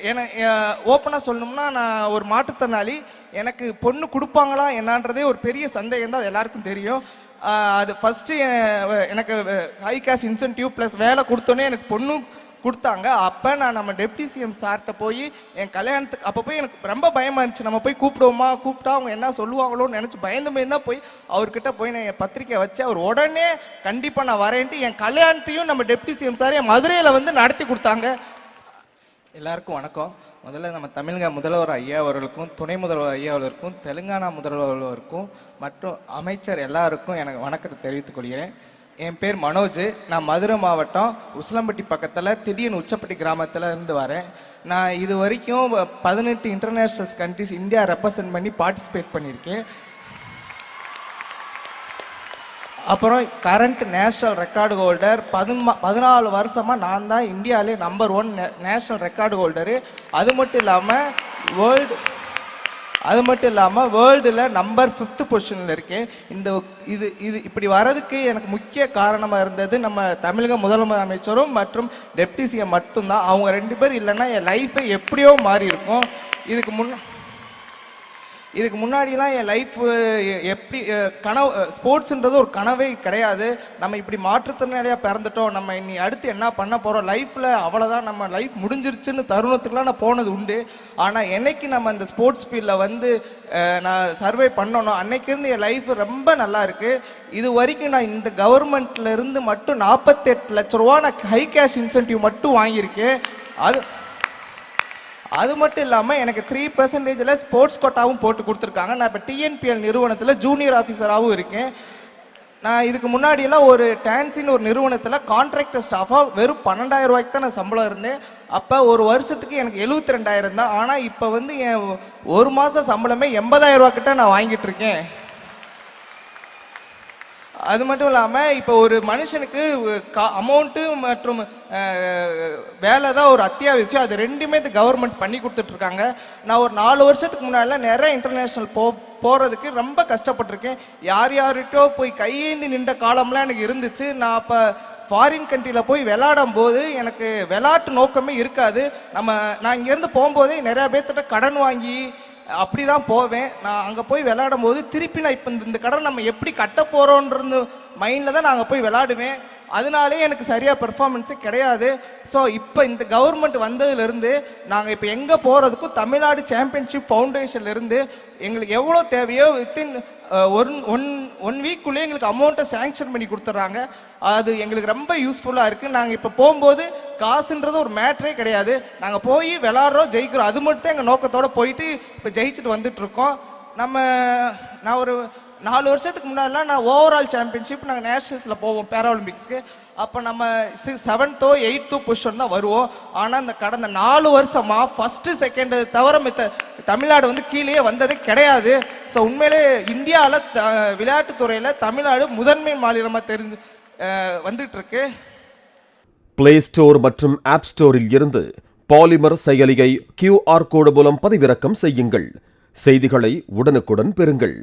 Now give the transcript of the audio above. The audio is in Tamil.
எனக்கு ஓப்பனாக சொல்லணும்னா நான் ஒரு மாற்றுத்திறனாளி. எனக்கு பொண்ணு கொடுப்பாங்களா என்னன்றதே ஒரு பெரிய சந்தேகம் தான், அது எல்லாருக்கும் தெரியும். அது ஃபஸ்ட்டு எனக்கு ஹை கேஷ் இன்சென்டிவ் ப்ளஸ் வேலை கொடுத்தோன்னே எனக்கு பொண்ணு கொடுத்தாங்க. அப்போ நான் நம்ம டெப்டி சிஎம் சார்கிட்ட போய் என் கல்யாணத்துக்கு அப்போ போய் எனக்கு ரொம்ப பயமாக இருந்துச்சு. நம்ம போய் கூப்பிட்டா அவங்க என்ன சொல்லுவாங்களோன்னு நினச்சி பயந்து தான் போய் அவர்கிட்ட போய் நான் என் பத்திரிக்கை வச்சு அவர் உடனே கண்டிப்பாக நான் வரேன்ட்டு என் கல்யாணத்தையும் நம்ம டெப்டி சிஎம் சார் என் மதுரையில் வந்து நடத்தி கொடுத்தாங்க. எல்லாருக்கும் வணக்கம். முதல்ல நம்ம தமிழக முதல்வர் ஐயா அவர்களுக்கும், துணை முதல்வர் ஐயா அவர்களுக்கும், தெலுங்கானா முதல்வர்களுக்கும் மற்றும் அமைச்சர் எல்லாருக்கும் எனக்கு வணக்கத்தை தெரிவித்துக் கொள்கிறேன். என் பேர் மனோஜ். நான் மதுரை மாவட்டம் உசிலம்பட்டி பக்கத்தில் திடீர்னு உச்சப்பட்டி கிராமத்தில் இருந்து வரேன். நான் இது வரைக்கும் 18 இன்டர்நேஷ்னல் கண்ட்ரிஸ் இந்தியா ரெப்ரசன்ட் பண்ணி பார்ட்டிசிபேட் பண்ணியிருக்கேன். அப்புறம் கரண்ட் நேஷ்னல் ரெக்கார்டு ஹோல்டர் 14 வருஷமாக நான் தான் இந்தியாவிலே நம்பர் 1 நேஷ்னல் ரெக்கார்டு ஹோல்டரு. அது மட்டும் இல்லாமல் வேர்ல்டில் நம்பர் 5th பொசிஷனில் இருக்கேன். இது இப்படி வர்றதுக்கு எனக்கு முக்கிய காரணமாக இருந்தது நம்ம தமிழக முதலமைச்சரும் மற்றும் டெப்டி சிஎம் மட்டும்தான். அவங்க 2 பேர் இல்லைன்னா என் லைஃபை எப்படியோ மாறி இருக்கும். இதுக்கு முன்னாடிலாம் என் லைஃப் எப்படி ஸ்போர்ட்ஸுன்றது ஒரு கனவே கிடையாது. நம்ம இப்படி மாற்றுத்திறனாளியாக பிறந்துட்டோம், நம்ம இனி அடுத்து என்ன பண்ண போகிறோம், லைஃப்பில் அவ்வளோதான், நம்ம லைஃப் முடிஞ்சிருச்சுன்னு தருணத்துக்குலாம் நான் போனது உண்டு. ஆனால் என்னைக்கு நம்ம இந்த ஸ்போர்ட்ஸ் ஃபீல்டில் வந்து நான் சர்வே பண்ணணும் அன்னைக்கிருந்து என் லைஃப் ரொம்ப நல்லா இருக்குது. இது வரைக்கும் நான் இந்த கவர்மெண்ட்லேருந்து மட்டும் 48 லட்ச ரூபா நான் ஹை கேஷ் இன்சென்டிவ் மட்டும் வாங்கியிருக்கேன். அது மட்டும் இல்லாமல் எனக்கு 3% ஸ்போர்ட்ஸ் கோட்டாவும் போட்டு கொடுத்துருக்காங்க. நான் இப்போ டிஎன்பிஎல் நிறுவனத்தில் ஜூனியர் ஆஃபீஸராகவும் இருக்கேன். நான் இதுக்கு முன்னாடியெல்லாம் ஒரு டான்ஸின்னு ஒரு நிறுவனத்தில் கான்ட்ராக்டர் ஸ்டாஃபாக வெறும் 12,000 ரூபாய்க்கு தான் நான் சம்பளம் இருந்தேன். அப்போ ஒரு வருஷத்துக்கு எனக்கு 72,000 தான். ஆனால் இப்போ வந்து என் ஒரு மாதம் சம்பளமே 80,000 ரூபா கிட்ட நான் வாங்கிட்டு இருக்கேன். அது மட்டும் இல்லாமல் இப்போ ஒரு மனுஷனுக்கு அமௌண்ட்டு மற்றும் வேலை தான் ஒரு அத்தியாவசியம். அது ரெண்டுமே இந்த கவர்மெண்ட் பண்ணி கொடுத்துட்ருக்காங்க. நான் ஒரு 4 வருஷத்துக்கு முன்னாடிலாம் நிறைய இன்டர்நேஷ்னல் போகிறதுக்கு ரொம்ப கஷ்டப்பட்டிருக்கேன். யார்கிட்டோ போய் கையேந்தி நின்ற காலம்லாம் எனக்கு இருந்துச்சு. நான் அப்போ ஃபாரின் கண்ட்ரியில் போய் விளையாடும் போது எனக்கு விளையாட்டு நோக்கமே இருக்காது. நான் இங்கேருந்து போகும்போதே நிறையா பேர்த்திட்ட கடன் வாங்கி அப்படி தான் போவேன். நான் அங்கே போய் விளையாடும் போது திருப்பி நான் இப்போ இந்த கடன் நம்ம எப்படி கட்ட போகிறோன்றது மைண்டில் தான் நான் அங்கே போய் விளையாடுவேன். அதனாலே எனக்கு சரியாக பெர்ஃபார்மன்ஸே கிடையாது. ஸோ இப்போ இந்த கவர்மெண்ட் வந்ததுலேருந்து நாங்கள் இப்போ எங்கே போகிறதுக்கும் தமிழ்நாடு சாம்பியன்ஷிப் ஃபவுண்டேஷன்லேருந்து எங்களுக்கு எவ்வளோ தேவையோ வித்தின் ஒன் வீக்குள்ளே எங்களுக்கு அமௌண்ட்டை சேங்ஷன் பண்ணி கொடுத்துட்றாங்க. அது எங்களுக்கு ரொம்ப யூஸ்ஃபுல்லாக இருக்குது. நாங்கள் இப்போ போகும்போது காசுன்றது ஒரு மேட்ரே கிடையாது. நாங்கள் போய் விளாட்றோம், ஜெயிக்கிறோம், அது மட்டும் தான் எங்கள் நோக்கத்தோடு போயிட்டு இப்போ ஜெயிச்சுட்டு வந்துட்டுருக்கோம். நான் ஒரு 4 வருஷத்துக்கு முன்னாடிலாம் நான் ஓவரால் சாம்பியன்ஷிப் நாங்கள் நேஷனல்ஸில் போவோம் பேராலிம்பிக்ஸ்க்கு. அப்போ நம்ம 7th 8th பொசிஷன் தான் வருவோம். ஆனால் இந்த கடந்த 4 வருஷமாக 1st 2nd தவிர தமிழ்நாடு வந்து கீழே வந்ததே கிடையாது. ஸோ உண்மையிலே இந்தியாவில் விளையாட்டுத்துறையில் தமிழ்நாடு முதன்மை மாநிலமாக வந்துட்டு இருக்கு. பிளே ஸ்டோர் மற்றும் ஆப் ஸ்டோரில் இருந்து பாலிமர் செயலியை QR கோடு மூலம் பதிவிறக்கம் செய்யுங்கள். செய்திகளை உடனுக்குடன் பெறுங்கள்.